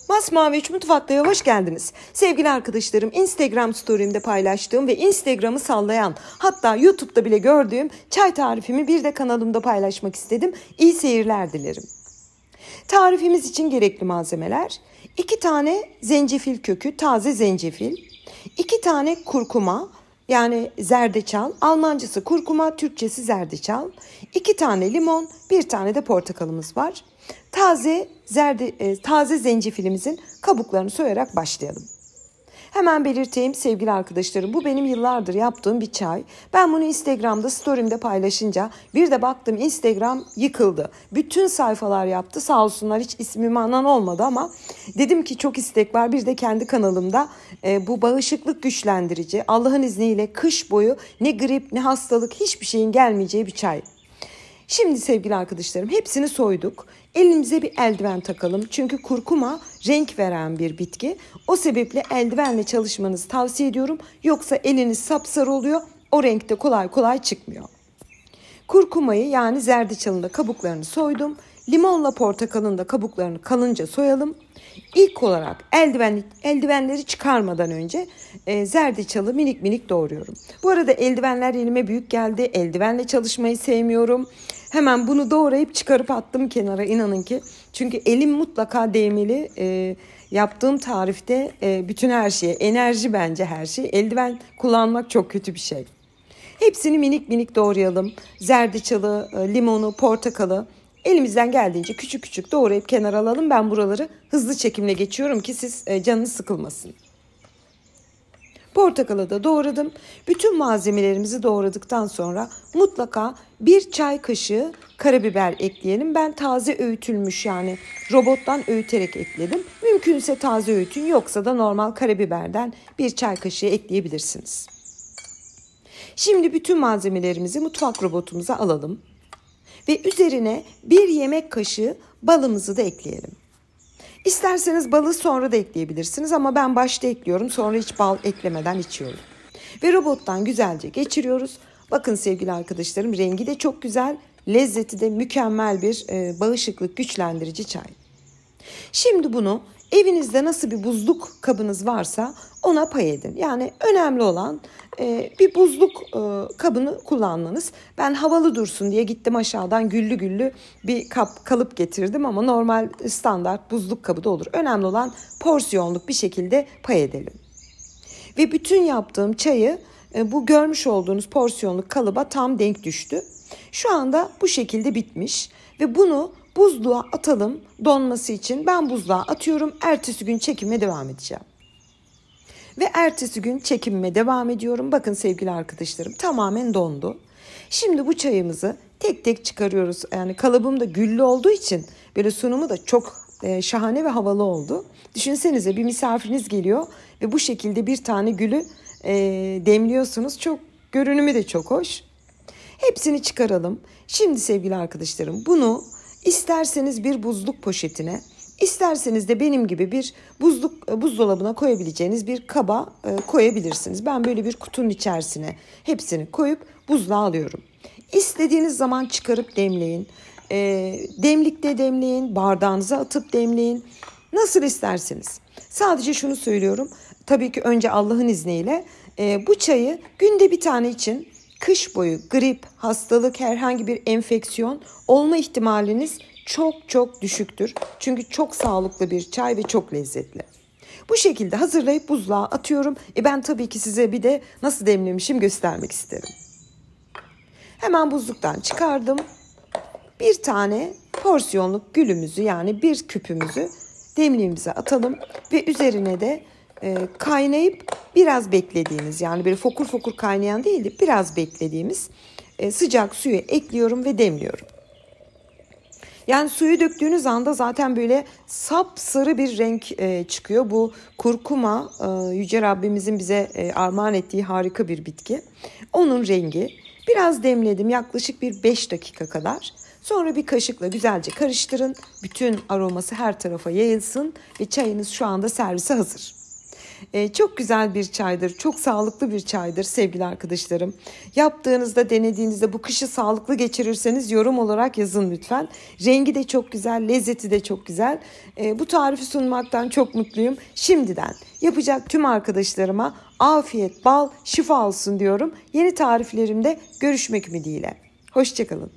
Masmavi 3 Mutfak'ta hoş geldiniz. Sevgili arkadaşlarım, Instagram story'imde paylaştığım ve Instagram'ı sallayan, hatta YouTube'da bile gördüğüm çay tarifimi bir de kanalımda paylaşmak istedim. İyi seyirler dilerim. Tarifimiz için gerekli malzemeler: 2 tane zencefil kökü, taze zencefil, 2 tane kurkuma yani zerdeçal, Almancası kurkuma, Türkçesi zerdeçal, 2 tane limon, 1 tane de portakalımız var. Taze zencefilimizin kabuklarını soyarak başlayalım. Hemen belirteyim sevgili arkadaşlarım, bu benim yıllardır yaptığım bir çay. Ben bunu Instagram'da story'imde paylaşınca bir de baktım Instagram yıkıldı. Bütün sayfalar yaptı, sağ olsunlar, hiç ismimi anan olmadı ama dedim ki çok istek var. Bir de kendi kanalımda bu bağışıklık güçlendirici, Allah'ın izniyle kış boyu ne grip ne hastalık hiçbir şeyin gelmeyeceği bir çay. Şimdi sevgili arkadaşlarım hepsini soyduk. Elimize bir eldiven takalım. Çünkü kurkuma renk veren bir bitki. O sebeple eldivenle çalışmanızı tavsiye ediyorum. Yoksa eliniz sapsarı oluyor. O renkte kolay kolay çıkmıyor. Kurkumayı yani zerdeçalın da kabuklarını soydum. Limonla portakalın da kabuklarını kalınca soyalım. İlk olarak eldivenleri çıkarmadan önce zerdeçalı minik minik doğruyorum. Bu arada eldivenler elime büyük geldi. Eldivenle çalışmayı sevmiyorum. Hemen bunu doğrayıp çıkarıp attım kenara, inanın ki. Çünkü elim mutlaka değmeli. Yaptığım tarifte bütün her şeye, enerji bence her şey. Eldiven kullanmak çok kötü bir şey. Hepsini minik minik doğrayalım. Zerdeçalı, limonu, portakalı elimizden geldiğince küçük küçük doğrayıp kenara alalım. Ben buraları hızlı çekimle geçiyorum ki siz canınız sıkılmasın. Portakalı da doğradım. Bütün malzemelerimizi doğradıktan sonra mutlaka 1 çay kaşığı karabiber ekleyelim. Ben taze öğütülmüş, yani robottan öğüterek ekledim. Mümkünse taze öğütün, yoksa da normal karabiberden 1 çay kaşığı ekleyebilirsiniz. Şimdi bütün malzemelerimizi mutfak robotumuza alalım. Ve üzerine 1 yemek kaşığı balımızı da ekleyelim. İsterseniz balı sonra da ekleyebilirsiniz ama ben başta ekliyorum, sonra hiç bal eklemeden içiyorum. Ve robottan güzelce geçiriyoruz. Bakın sevgili arkadaşlarım, rengi de çok güzel, lezzeti de mükemmel bir bağışıklık güçlendirici çay. Şimdi bunu evinizde nasıl bir buzluk kabınız varsa ona pay edin. Yani önemli olan bir buzluk kabını kullanmanız. Ben havalı dursun diye gittim aşağıdan güllü güllü bir kalıp getirdim ama normal standart buzluk kabı da olur. Önemli olan porsiyonluk bir şekilde pay edelim. Ve bütün yaptığım çayı bu görmüş olduğunuz porsiyonluk kalıba tam denk düştü. Şu anda bu şekilde bitmiş ve bunu buzluğa atalım donması için. Ben buzluğa atıyorum. Ertesi gün çekime devam edeceğim. Ve ertesi gün çekimime devam ediyorum. Bakın sevgili arkadaşlarım, tamamen dondu. Şimdi bu çayımızı tek tek çıkarıyoruz. Yani kalıbım da güllü olduğu için böyle sunumu da çok şahane ve havalı oldu. Düşünsenize, bir misafiriniz geliyor ve bu şekilde bir tane gülü demliyorsunuz. Çok, görünümü de çok hoş. Hepsini çıkaralım. Şimdi sevgili arkadaşlarım, bunu İsterseniz bir buzluk poşetine, isterseniz de benim gibi bir buzdolabına koyabileceğiniz bir kaba koyabilirsiniz. Ben böyle bir kutunun içerisine hepsini koyup buzluğa alıyorum. İstediğiniz zaman çıkarıp demleyin. Demlikte demleyin, bardağınıza atıp demleyin. Nasıl isterseniz. Sadece şunu söylüyorum. Tabii ki önce Allah'ın izniyle bu çayı günde bir tane için, kış boyu grip, hastalık, herhangi bir enfeksiyon olma ihtimaliniz çok çok düşüktür. Çünkü çok sağlıklı bir çay ve çok lezzetli. Bu şekilde hazırlayıp buzluğa atıyorum. Ben tabii ki size bir de nasıl demlemişim göstermek isterim. Hemen buzluktan çıkardım. Bir tane porsiyonluk gülümüzü, yani bir küpümüzü demliğimize atalım ve üzerine de kaynayıp biraz beklediğimiz, yani böyle fokur fokur kaynayan değil de biraz beklediğimiz sıcak suyu ekliyorum ve demliyorum. Yani suyu döktüğünüz anda zaten böyle sapsarı bir renk çıkıyor. Bu kurkuma Yüce Rabbimizin bize armağan ettiği harika bir bitki. Onun rengi. Biraz demledim, yaklaşık bir 5 dakika kadar. Sonra bir kaşıkla güzelce karıştırın. Bütün aroması her tarafa yayılsın ve çayınız şu anda servise hazır. Çok güzel bir çaydır, çok sağlıklı bir çaydır sevgili arkadaşlarım. Yaptığınızda, denediğinizde bu kışı sağlıklı geçirirseniz yorum olarak yazın lütfen. Rengi de çok güzel, lezzeti de çok güzel. Bu tarifi sunmaktan çok mutluyum. Şimdiden yapacak tüm arkadaşlarıma afiyet, bal, şifa olsun diyorum. Yeni tariflerimde görüşmek ümidiyle. Hoşça kalın.